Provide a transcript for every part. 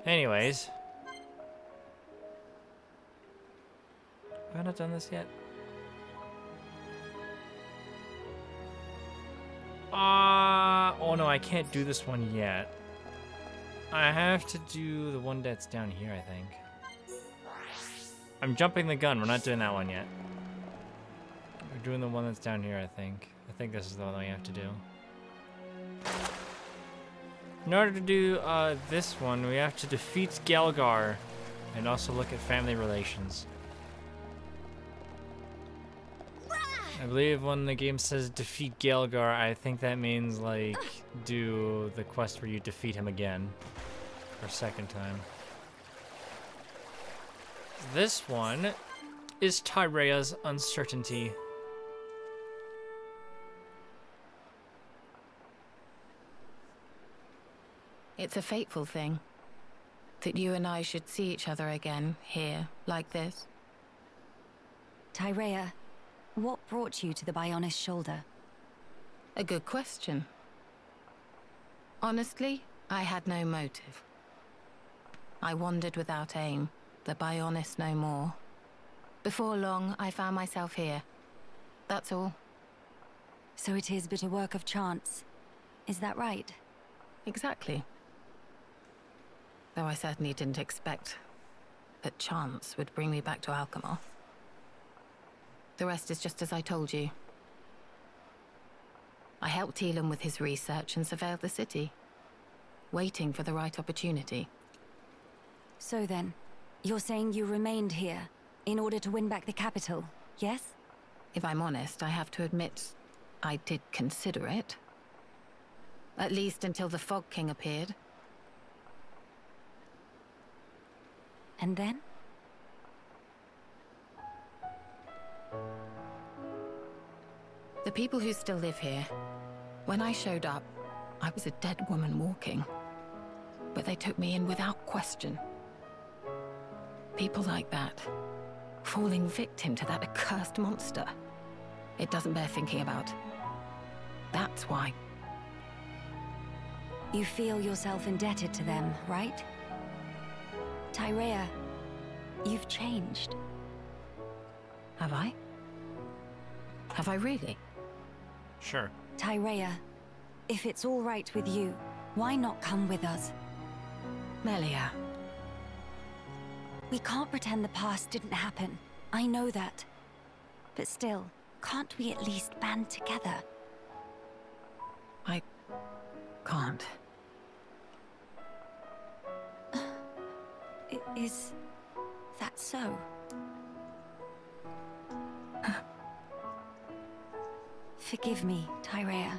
Anyways. Have I not done this yet? Oh no, I can't do this one yet. I have to do the one that's down here, I think. I'm jumping the gun. We're not doing that one yet. We're doing the one that's down here, I think. I think this is the one we have to do. In order to do this one, we have to defeat Gelgar and also look at family relations. I believe when the game says defeat Gelgar, I think that means like do the quest where you defeat him again for a second time. This one is Tyrea's Uncertainty. It's a fateful thing that you and I should see each other again here, like this. Tyrea, what brought you to the Bionis shoulder? A good question. Honestly, I had no motive. I wandered without aim, the Bionis no more. Before long, I found myself here. That's all. So it is but a work of chance. Is that right? Exactly. Though I certainly didn't expect that chance would bring me back to Alchemar. The rest is just as I told you. I helped Elam with his research and surveilled the city, waiting for the right opportunity. So then, you're saying you remained here in order to win back the capital, yes? If I'm honest, I have to admit I did consider it. At least until the Fog King appeared. And then? The people who still live here, when I showed up, I was a dead woman walking. But they took me in without question. People like that, falling victim to that accursed monster. It doesn't bear thinking about. That's why. You feel yourself indebted to them, right? Tyrea, you've changed. Have I? Have I really? Sure. Tyrea, if it's all right with you, why not come with us? Melia. We can't pretend the past didn't happen. I know that. But still, can't we at least band together? I can't. Is that so? Forgive me, Tyrea.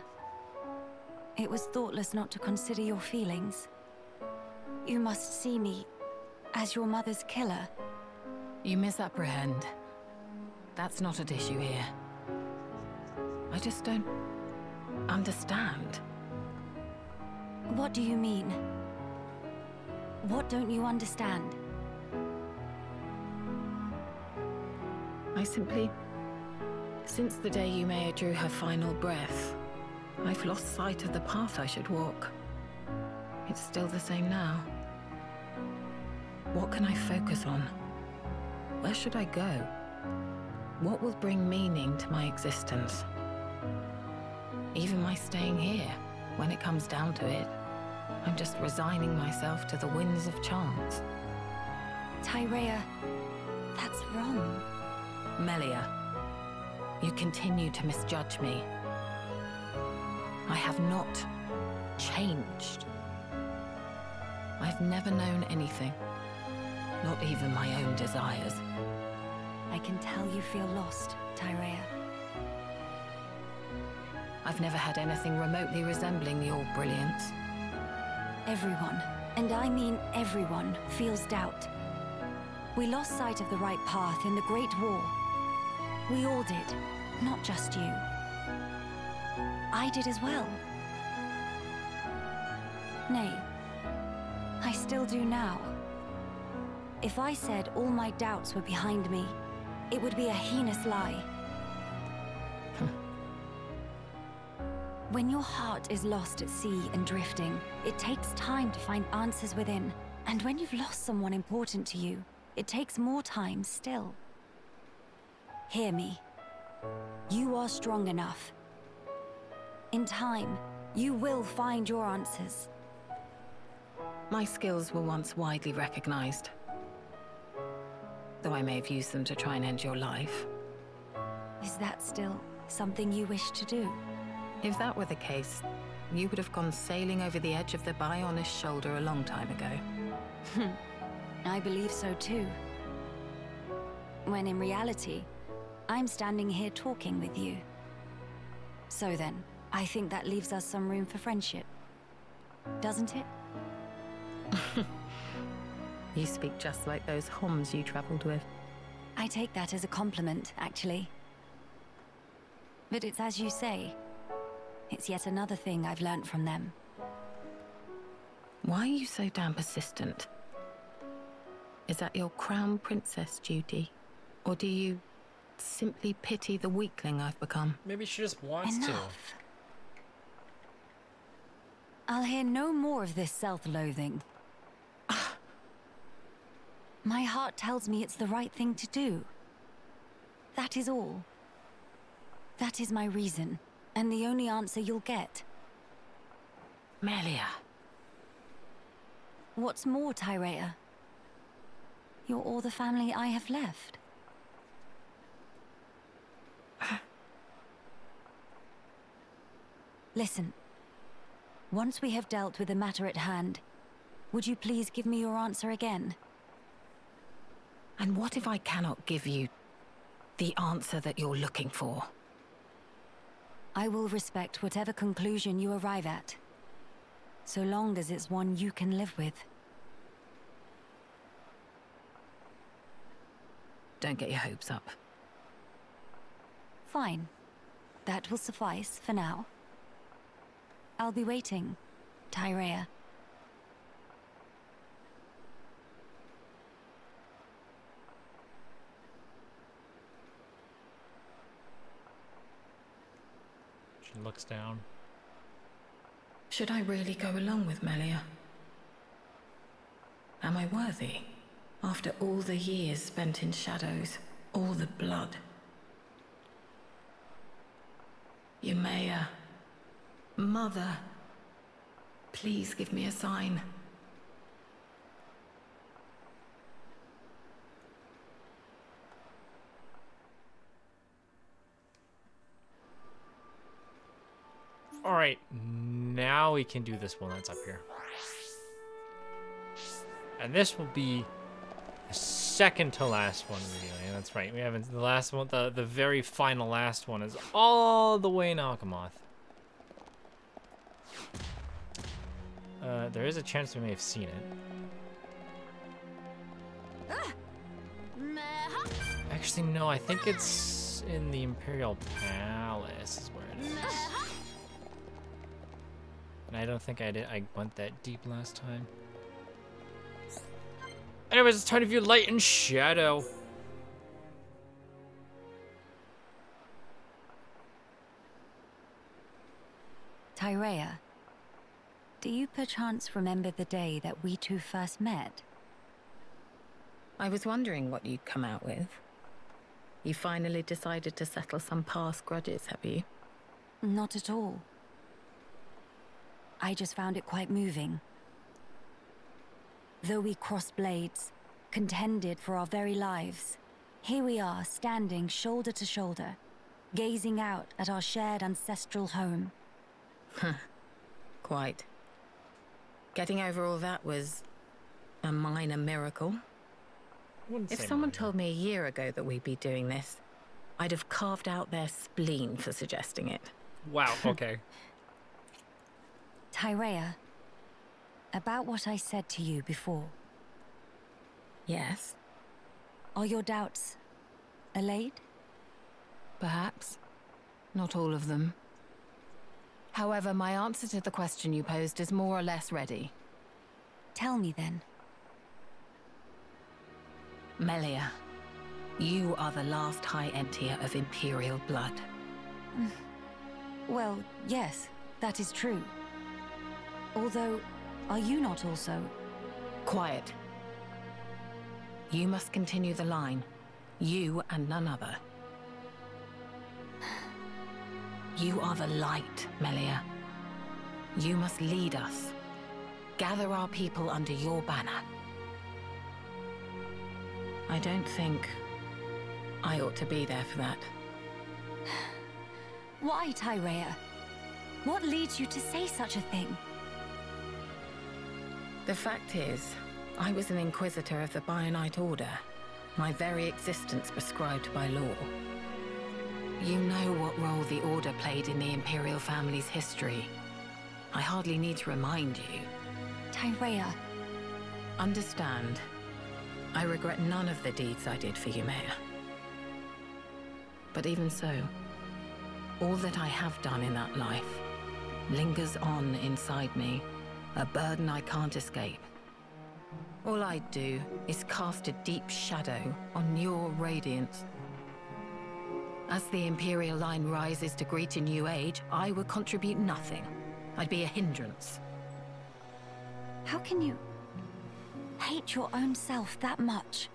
It was thoughtless not to consider your feelings. You must see me as your mother's killer. You misapprehend. That's not at issue here. I just don't understand. What do you mean? What don't you understand? I simply... Since the day Yumea drew her final breath, I've lost sight of the path I should walk. It's still the same now. What can I focus on? Where should I go? What will bring meaning to my existence? Even my staying here, when it comes down to it, I'm just resigning myself to the winds of chance. Tyrea, that's wrong. Melia, you continue to misjudge me. I have not changed. I've never known anything, not even my own desires. I can tell you feel lost, Tyrea. I've never had anything remotely resembling your brilliance. Everyone, and I mean everyone, feels doubt. We lost sight of the right path in the Great War. We all did, not just you. I did as well. Nay, I still do now. If I said all my doubts were behind me, it would be a heinous lie. When your heart is lost at sea and drifting, it takes time to find answers within, And when you've lost someone important to you, it takes more time still. Hear me. You are strong enough. In time, you will find your answers. My skills were once widely recognized, though I may have used them to try and end your life. Is that still something you wish to do? If that were the case, you would have gone sailing over the edge of the Bionis shoulder a long time ago. I believe so too. When in reality, I'm standing here talking with you. So then, I think that leaves us some room for friendship. Doesn't it? You speak just like those Homs you traveled with. I take that as a compliment, actually. But it's as you say. It's yet another thing I've learnt from them. Why are you so damn persistent? Is that your crown princess duty? Or do you simply pity the weakling I've become? Maybe she just wants Enough. I'll hear no more of this self-loathing. My heart tells me it's the right thing to do. That is all. That is my reason, and the only answer you'll get. Melia. What's more, Tyrea? You're all the family I have left. Listen. Once we have dealt with the matter at hand, would you please give me your answer again? And what if I cannot give you the answer that you're looking for? I will respect whatever conclusion you arrive at, so long as it's one you can live with. Don't get your hopes up. Fine. That will suffice for now. I'll be waiting, Tyrea. She looks down. Should I really go along with Melia? Am I worthy? After all the years spent in shadows, all the blood. Yumea, Mother, please give me a sign. All right, now we can do this one that's up here. And this will be the second to last one we're doing. That's right. We haven't the last one. The very final last one is all the way in Alchemoth. There is a chance we may have seen it. Actually, no. I think it's in the Imperial Palace is where it is. And I don't think I went that deep last time. Anyways, it's time to view Light and Shadow. Tyrea, do you perchance remember the day that we two first met? I was wondering what you'd come out with. You finally decided to settle some past grudges, have you? Not at all. I just found it quite moving. Though we crossed blades, contended for our very lives, here we are standing shoulder to shoulder, gazing out at our shared ancestral home. Quite. Getting over all that was a minor miracle. If someone told me a year ago that we'd be doing this, I'd have carved out their spleen for suggesting it. Wow, okay. Tyrea, about what I said to you before. Yes? Are your doubts allayed? Perhaps. Not all of them. However, my answer to the question you posed is more or less ready. Tell me then. Melia, you are the last High Entier of Imperial blood. Well, yes, that is true. Although, are you not also Quiet. You must continue the line. You and none other. You are the light, Melia. You must lead us. Gather our people under your banner. I don't think I ought to be there for that. Why, Tyrea? What leads you to say such a thing? The fact is, I was an Inquisitor of the Bionite Order, my very existence prescribed by law. You know what role the Order played in the Imperial family's history. I hardly need to remind you. Tyrea. Understand, I regret none of the deeds I did for you, Mayor. But even so, all that I have done in that life lingers on inside me, a burden I can't escape. All I do is cast a deep shadow on your radiance. As the Imperial line rises to greet a new age, I will contribute nothing. I'd be a hindrance. How can you hate your own self that much?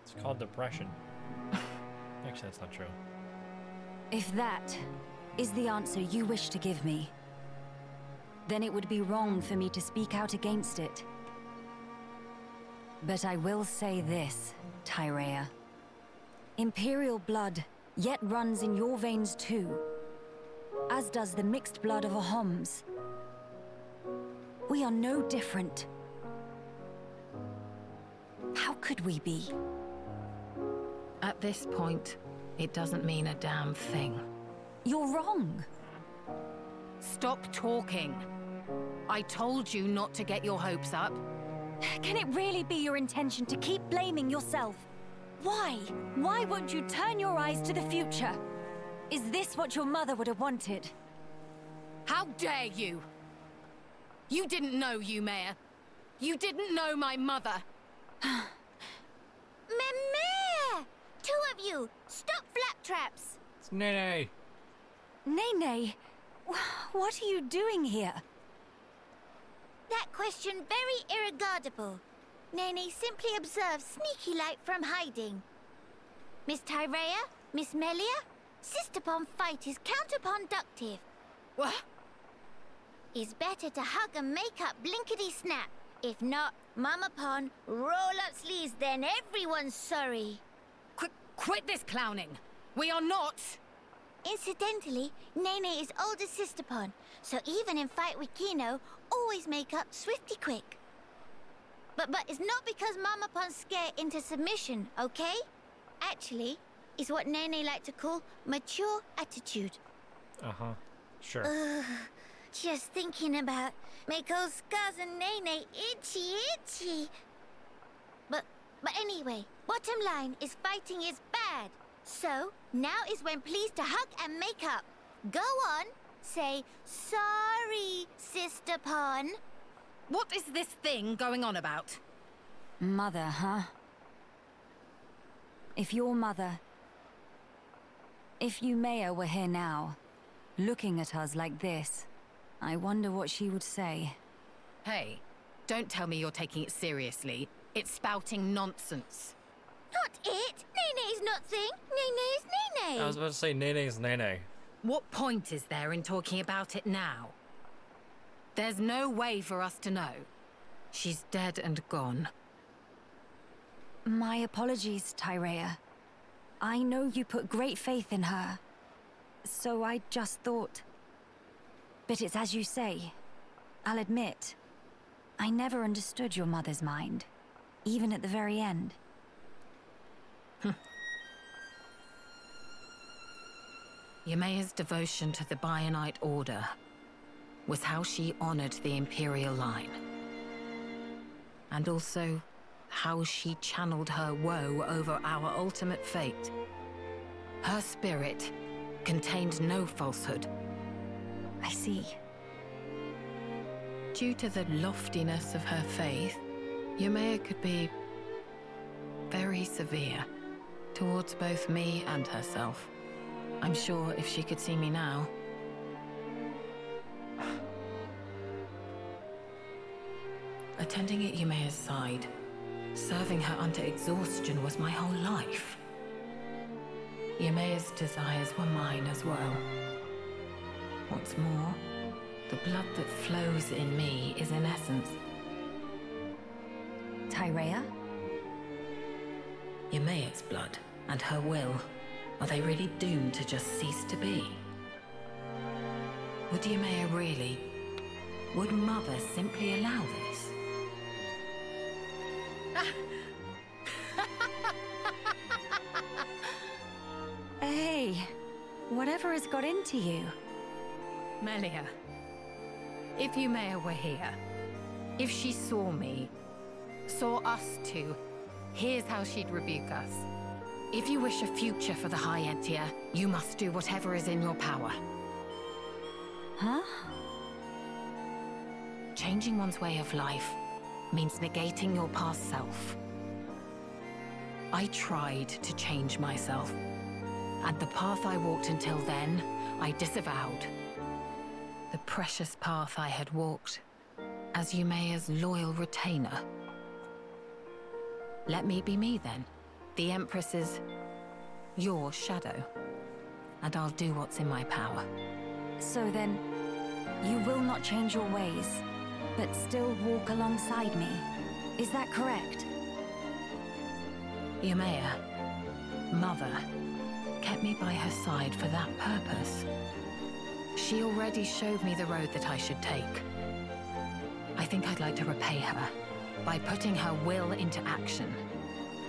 It's called depression. Actually, that's not true. If that is the answer you wish to give me, then it would be wrong for me to speak out against it. But I will say this, Tyrea. Imperial blood yet runs in your veins too, as does the mixed blood of Ahoms. We are no different. How could we be? At this point, it doesn't mean a damn thing. You're wrong. Stop talking. I told you not to get your hopes up. Can it really be your intention to keep blaming yourself? Why? Why won't you turn your eyes to the future? Is this what your mother would have wanted? How dare you? You didn't know, you Mayor. You didn't know my mother. Mimir! Two of you, stop flaptraps! It's Nene. Nene, what are you doing here? That question very irregardable. Nene simply observes sneaky-like from hiding. Miss Tyrea, Miss Melia, sister-pon fight is counterproductive. What? It's better to hug and make up blinkety-snap. If not, Mama-pon, roll up sleeves, then everyone's sorry. Quit this clowning. We are not. Incidentally, Nene is older sister-pon, so even in fight with Kino, always make up swifty quick. But it's not because Mama-pon scare into submission, okay? Actually, it's what Nene like to call mature attitude. Uh-huh. Sure. Just thinking about make old scars and Nene itchy. But anyway, bottom line is fighting is bad. So, now is when pleased to hug and make up. Go on, say, sorry, sister-pon. What is this thing going on about? Mother, huh? If your mother... If Yumea were here now, looking at us like this, I wonder what she would say. Hey, don't tell me you're taking it seriously. It's spouting nonsense. Not it. Nene's not thing. Nene's Nene. I was about to say Nene's Nene. What point is there in talking about it now? There's no way for us to know. She's dead and gone. My apologies, Tyrea. I know you put great faith in her, so I just thought... But it's as you say. I'll admit, I never understood your mother's mind, even at the very end. Yumea's devotion to the Bionite Order was how she honored the Imperial line. And also, how she channeled her woe over our ultimate fate. Her spirit contained no falsehood. I see. Due to the loftiness of her faith, Yumea could be very severe towards both me and herself. I'm sure if she could see me now... Attending at Yumea's side, serving her unto exhaustion was my whole life. Yumea's desires were mine as well. What's more, the blood that flows in me is in essence Tyrea? Yumea's blood and her will. Are they really doomed to just cease to be? Would Yumea really? Would Mother simply allow this? Hey, whatever has got into you? Melia, if Yumea were here, if she saw me, saw us two, here's how she'd rebuke us. If you wish a future for the High Entia, you must do whatever is in your power. Huh? Changing one's way of life means negating your past self. I tried to change myself, and the path I walked until then, I disavowed. The precious path I had walked as Yumea's loyal retainer. Let me be me then, the Empress's, your shadow, and I'll do what's in my power. So then, you will not change your ways, but still walk alongside me. Is that correct? Yumea, Mother, kept me by her side for that purpose. She already showed me the road that I should take. I think I'd like to repay her by putting her will into action.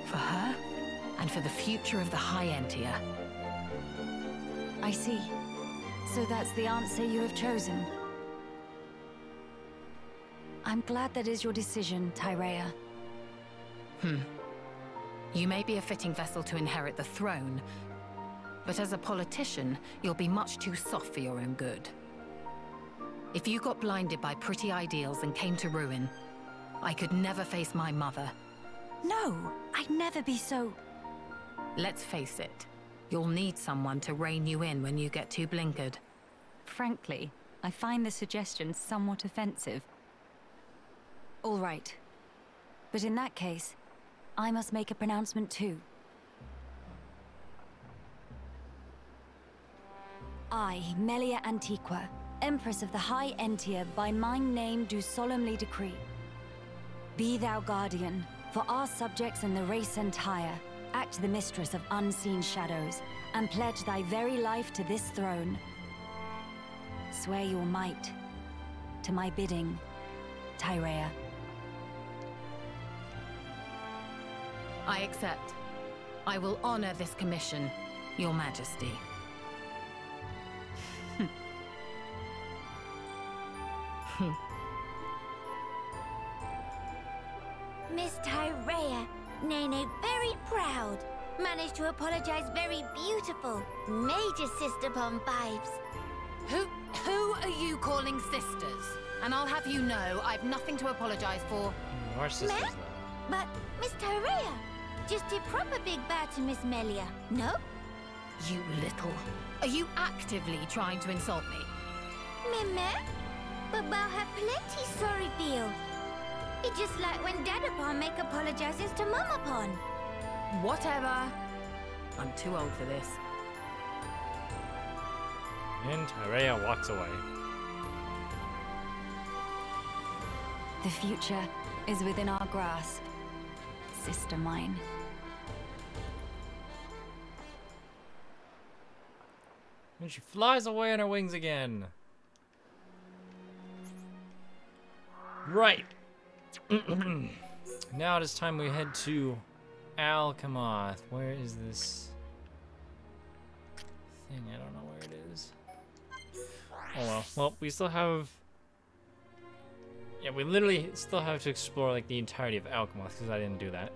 For her, and for the future of the High Entia. I see. So that's the answer you have chosen. I'm glad that is your decision, Tyrea. You may be a fitting vessel to inherit the throne, but as a politician, you'll be much too soft for your own good. If you got blinded by pretty ideals and came to ruin, I could never face my mother. No, I'd never be so... Let's face it, you'll need someone to rein you in when you get too blinkered. Frankly, I find the suggestion somewhat offensive. All right. But in that case, I must make a pronouncement too. I, Melia Antiqua, Empress of the High Entia, by my name do solemnly decree. Be thou guardian, for our subjects and the race entire. Act the mistress of unseen shadows, and pledge thy very life to this throne. Swear your might, to my bidding, Tyrea. I accept. I will honor this commission, Your Majesty. Miss Tyrea, Nene very proud. Managed to apologize very beautiful. Major sister bomb vibes. Who are you calling sisters? And I'll have you know, I've nothing to apologize for. Our sisters, Ma'am? though. But Miss Tyrea just did proper big bow to Miss Melia, no? You little... Are you actively trying to insult me? Meme? But Bao have plenty sorry feel. It's just like when Dadapon make apologizes to Mamapon. Whatever. I'm too old for this. And Tyrea walks away. The future is within our grasp, sister mine. And she flies away on her wings again. Right. Now it is time we head to Alchemath. Where is this thing? I don't know where it is. Oh well. Well, we still have... Yeah, we literally still have to explore like the entirety of Alchemath because I didn't do that.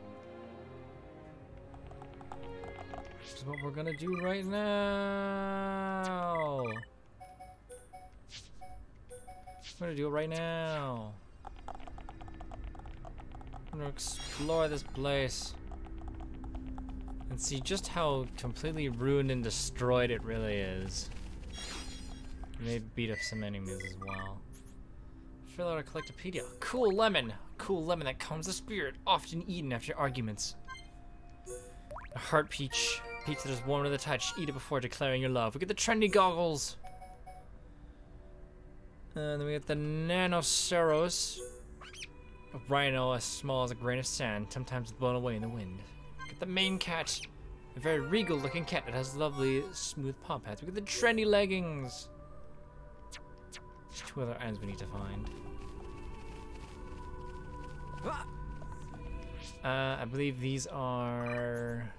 Which is what we're gonna do right now. I'm gonna do it right now. I'm gonna explore this place and see just how completely ruined and destroyed it really is. Maybe beat up some enemies as well. fill out a collectopedia. Cool lemon. Cool lemon that calms the spirit, often eaten after arguments. A heart peach. Peach that is warm to the touch. Eat it before declaring your love. We get the trendy goggles. And then we get the Nanoceros. A rhino as small as a grain of sand, sometimes blown away in the wind. Get the main cat. A very regal looking cat that has lovely smooth paw pads. We get the trendy leggings. There's 2 other items we need to find. I believe these are...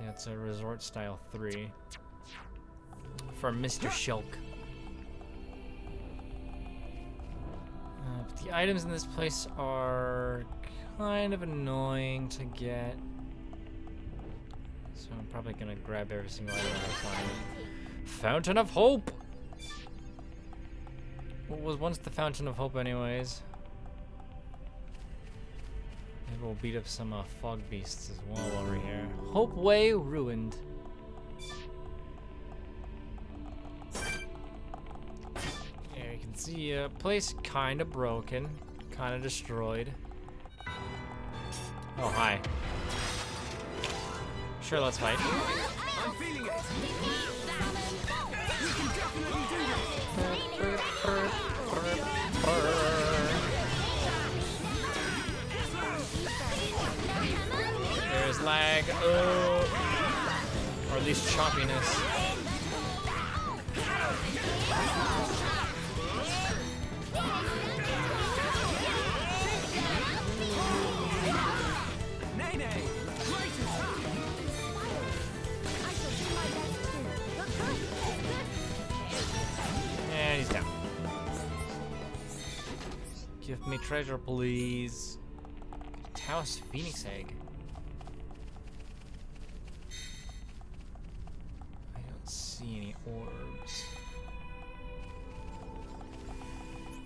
Yeah, it's a resort style 3. For Mr. Shulk. But the items in this place are kind of annoying to get. So I'm probably gonna grab every single item I find. Fountain of Hope! What was once the Fountain of Hope anyways? Maybe we'll beat up some fog beasts as well over here. Hope Way ruined. There you can see a place kind of broken, kind of destroyed. Oh, hi. Sure, let's fight. I'm feeling it. We can definitely do this. There's lag. Oh. Or at least choppiness. And he's down. Give me treasure, please. Taos Phoenix Egg. I don't see any orbs.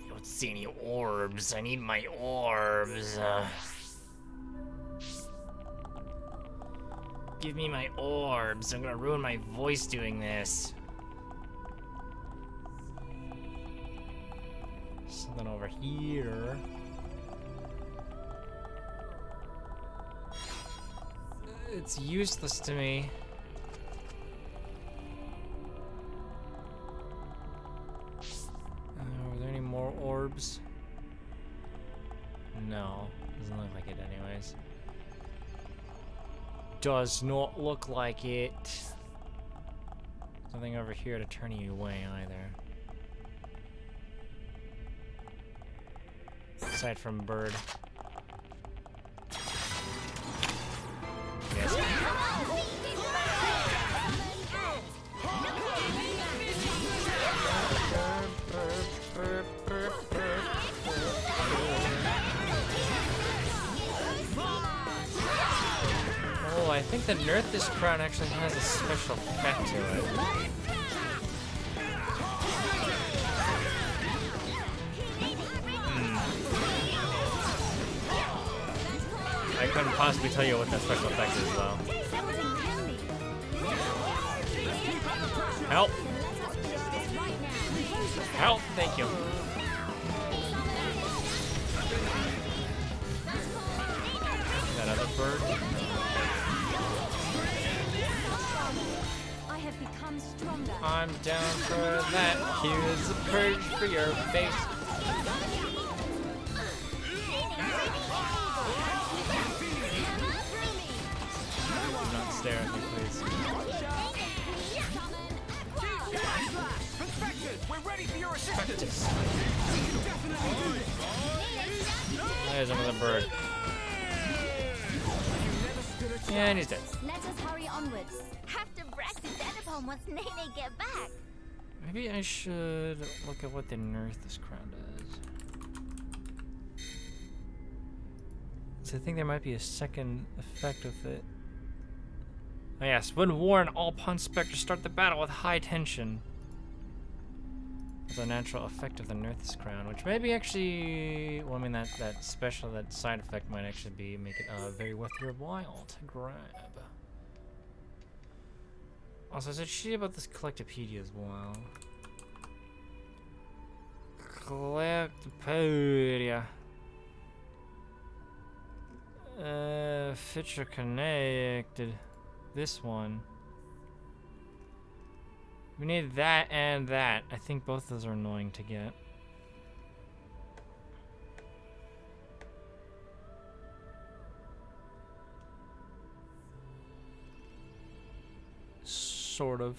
I don't see any orbs. I need my orbs. Give me my orbs. I'm gonna ruin my voice doing this. Something over here. It's useless to me. Are there any more orbs? No, doesn't look like it anyways. Does not look like it. Nothing over here to turn you away either. Aside from bird. Yes. Oh, I think the Nerf this crown actually has a special effect to it. I couldn't possibly tell you what that special effect is, though. Help! Help! Thank you. That other bird. I have become stronger. I'm down for that. Here's a purge for your face. Stare at me, please. We're ready for your assistance. There's another bird. Yeah, and he's dead. Let us hurry onwards. Have to brag to Denipon once Nene get back. Maybe I should look at what the Nerf this crown does. So I think there might be a second effect with it. Oh yes, when worn, all pawn specters start the battle with high tension. It's a natural effect of the Nerth's crown, which maybe actually, well, I mean that special, that side effect might actually make it very worth your while to grab. Also, I said shit about this collectopedia as well. Encyclopedia. Feature connected. This one. We need that and that. I think both those are annoying to get. Sort of.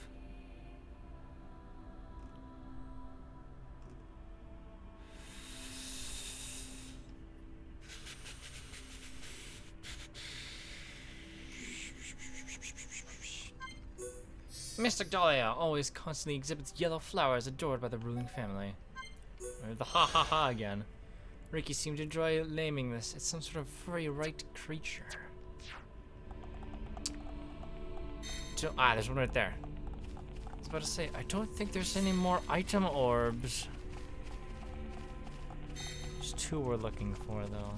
Mystic Dahlia always constantly exhibits yellow flowers adored by the ruling family. The ha ha ha again. Ricky seemed to enjoy naming this. It's some sort of furry right creature. There's one right there. I was about to say, I don't think there's any more item orbs. There's 2 we're looking for, though.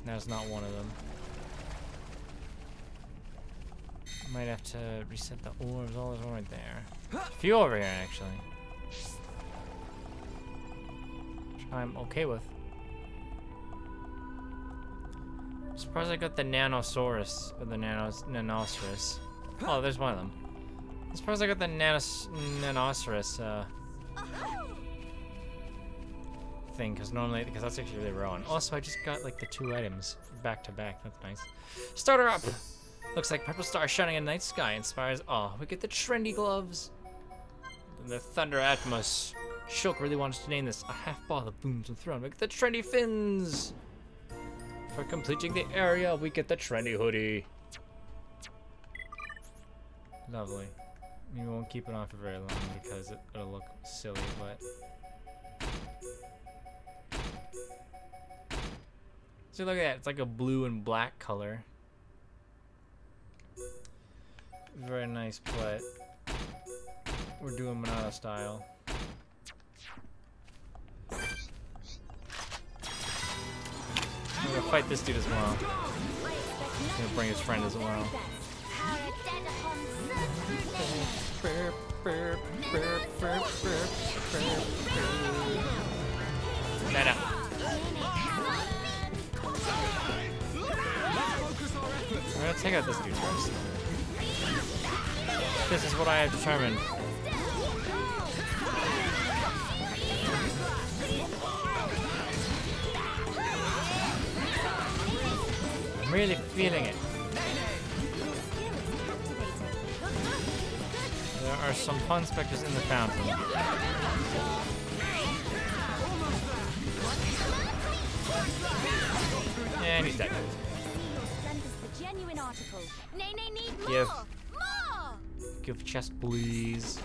That's not one of them. Might have to reset the orbs. Oh, there's one right there. A few over here, actually. Which I'm okay with. I'm surprised I got the Nanosaurus, or the Nanosaurus. Oh, there's one of them. I'm surprised I got the Nanosaurus thing, because that's actually really rare one. Also, I just got like the 2 items back to back. That's nice. Start her up! Looks like purple star shining in the night sky inspires awe. We get the trendy gloves. And the thunder atmos. Shulk really wants to name this a half ball that booms and thrown. We get the trendy fins. For completing the area, we get the trendy hoodie. Lovely. We won't keep it on for very long because it'll look silly, but... See, look at that. It's like a blue and black color. Very nice, but we're doing Monado style. I'm gonna fight this dude as well. He's gonna bring his friend as well. That up. We're gonna take out this dude first. This is what I have determined. I'm really feeling it. There are some pun specters in the fountain. And he's dead. Give. Give chest, please.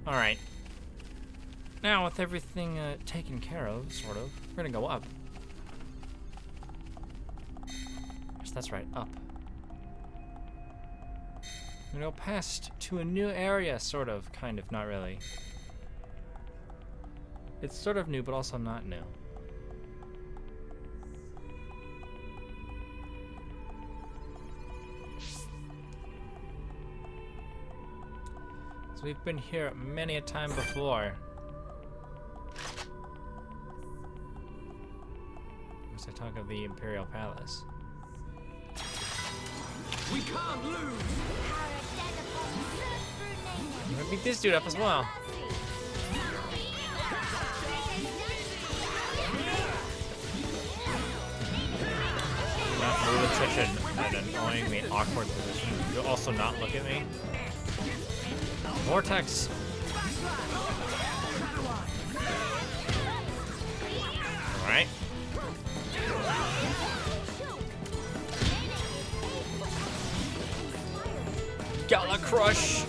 Alright. Now, with everything taken care of, sort of, we're gonna go up. Yes, that's right, up. We're gonna go past to a new area, sort of, kind of, not really. It's sort of new, but also not new. We've been here many a time before. As I talk of the Imperial Palace. We can't lose. I'm gonna beat this dude up as well. Not move in such an annoyingly awkward position. You'll also not look at me. Vortex. All right. Gala Crush.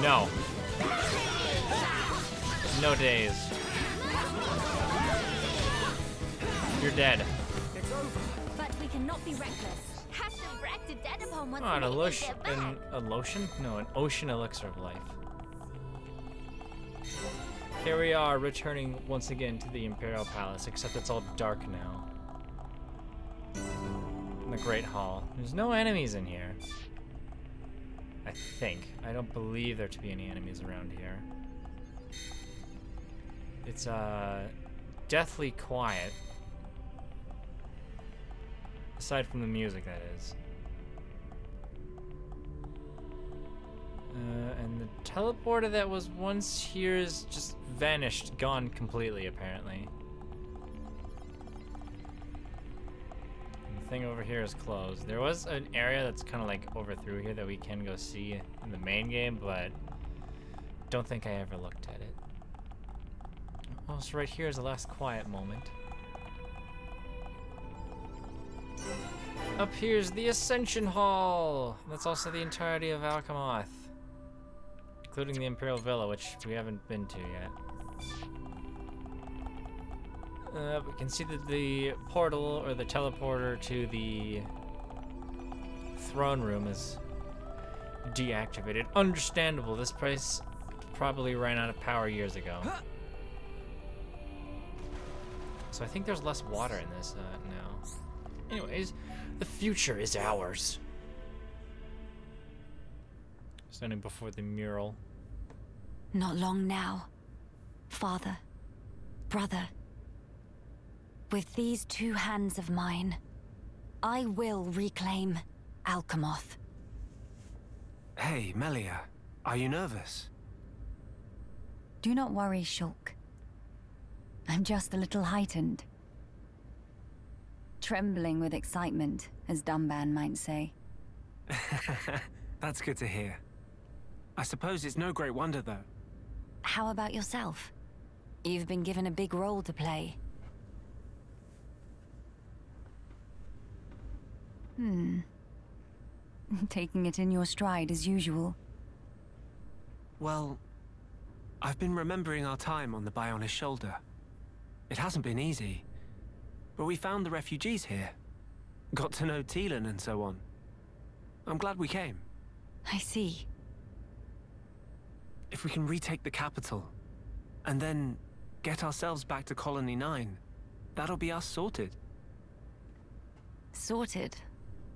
No. No days. You're dead. But we cannot be reckless. Oh, an lotion? No, an ocean elixir of life. Here we are, returning once again to the Imperial Palace, except it's all dark now. In the Great Hall. There's no enemies in here. I think. I don't believe there to be any enemies around here. It's deathly quiet. Aside from the music, that is. And the teleporter that was once here is just vanished, gone completely, apparently. And the thing over here is closed. There was an area that's kind of like over through here that we can go see in the main game, but don't think I ever looked at it. Oh, so right here is the last quiet moment. Up here's the Ascension Hall! That's also the entirety of Alchemoth. Including the Imperial Villa, which we haven't been to yet. We can see that the portal, or the teleporter to the throne room is deactivated. Understandable, this place probably ran out of power years ago. So I think there's less water in this now. Anyways, the future is ours. Standing before the mural. Not long now, father, brother. With these two hands of mine, I will reclaim Alchemoth. Hey, Melia, are you nervous? Do not worry, Shulk. I'm just a little heightened. Trembling with excitement, as Dumban might say. That's good to hear. I suppose it's no great wonder, though. How about yourself? You've been given a big role to play. Taking it in your stride as usual. Well, I've been remembering our time on the Bionis shoulder. It hasn't been easy, but we found the refugees here. Got to know Teelan and so on. I'm glad we came. I see. If we can retake the capital, and then get ourselves back to Colony 9, that'll be us sorted. Sorted?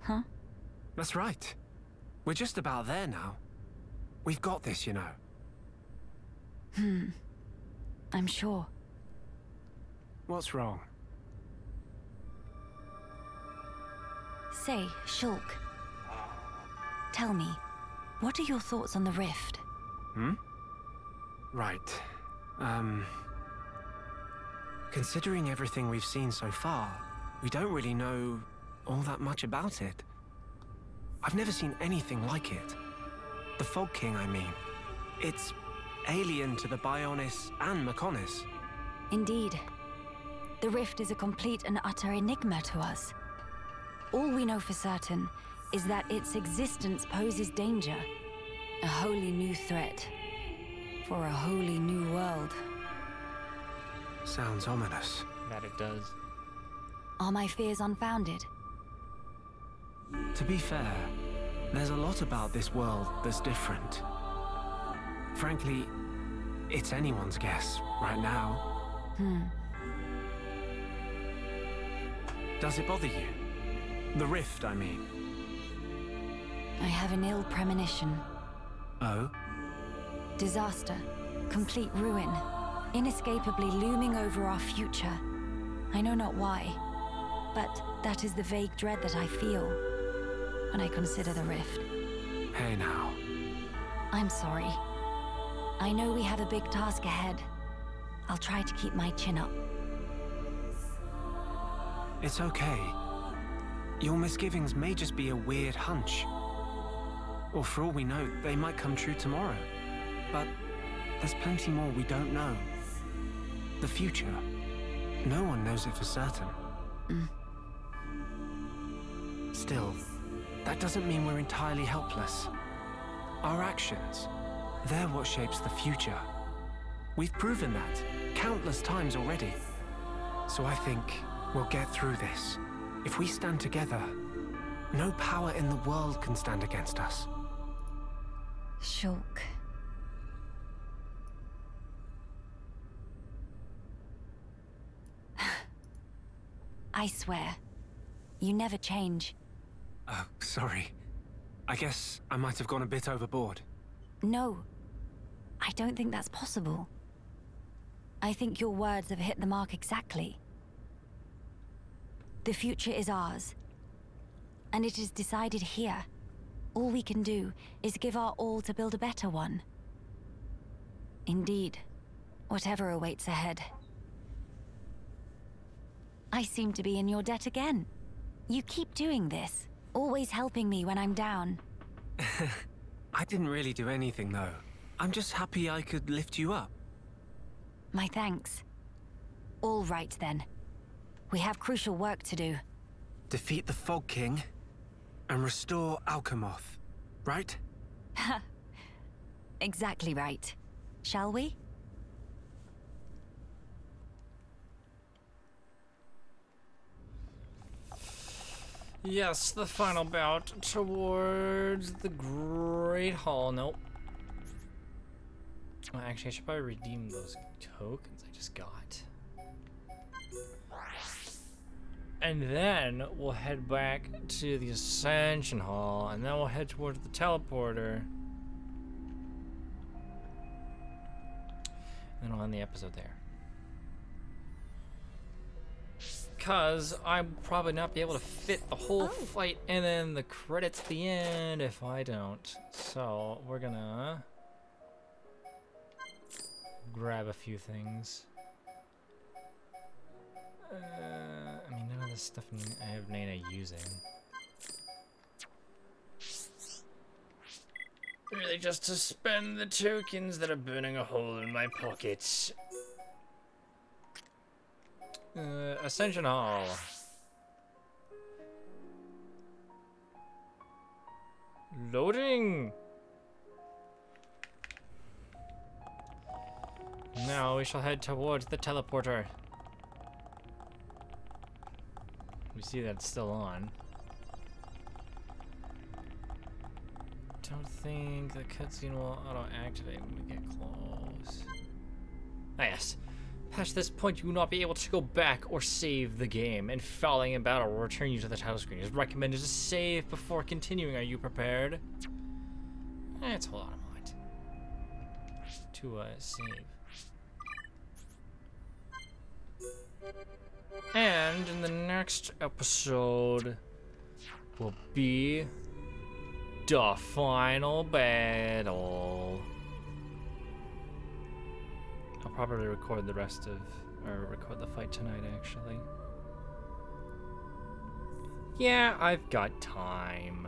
Huh? That's right. We're just about there now. We've got this, you know. I'm sure. What's wrong? Say, Shulk. Tell me, what are your thoughts on the rift? Right. Considering everything we've seen so far, we don't really know all that much about it. I've never seen anything like it. The Fog King, I mean. It's alien to the Bionis and Mechonis. Indeed. The rift is a complete and utter enigma to us. All we know for certain is that its existence poses danger. A wholly new threat. For a wholly new world. Sounds ominous. That it does. Are my fears unfounded? To be fair, there's a lot about this world that's different. Frankly, it's anyone's guess right now. Does it bother you? The rift, I mean. I have an ill premonition. Oh? Disaster. Complete ruin. Inescapably looming over our future. I know not why, but that is the vague dread that I feel when I consider the rift. Hey now. I'm sorry. I know we have a big task ahead. I'll try to keep my chin up. It's okay. Your misgivings may just be a weird hunch. Or for all we know, they might come true tomorrow. But there's plenty more we don't know. The future. No one knows it for certain. Still, that doesn't mean we're entirely helpless. Our actions, they're what shapes the future. We've proven that countless times already. So I think we'll get through this. If we stand together, no power in the world can stand against us. Shulk. I swear, you never change. Oh, sorry. I guess I might have gone a bit overboard. No, I don't think that's possible. I think your words have hit the mark exactly. The future is ours, and it is decided here. All we can do is give our all to build a better one. Indeed, whatever awaits ahead. I seem to be in your debt again. You keep doing this, always helping me when I'm down. I didn't really do anything, though. I'm just happy I could lift you up. My thanks. All right, then. We have crucial work to do. Defeat the Fog King and restore Alchemoth, right? Exactly right. Shall we? Yes, the final bout towards the Great Hall. Nope. Well, actually, I should probably redeem those tokens I just got. And then we'll head back to the Ascension Hall, and then we'll head towards the teleporter. And then we'll end the episode there. Because I'll probably not be able to fit the whole fight and then the credits at the end if I don't. So we're gonna grab a few things. I mean, none of this stuff I have Nana using. Really just to spend the tokens that are burning a hole in my pockets. Ascension Hall. Loading! Now we shall head towards the teleporter. We see that it's still on. Don't think the cutscene will auto-activate when we get close. Ah, yes. Past this point, you will not be able to go back or save the game, and failing in battle will return you to the title screen. It is recommended to save before continuing. Are you prepared? It's a whole lot of moment to save. And in the next episode will be the final battle. I'll probably record the rest of, or record the fight tonight, actually. Yeah, I've got time.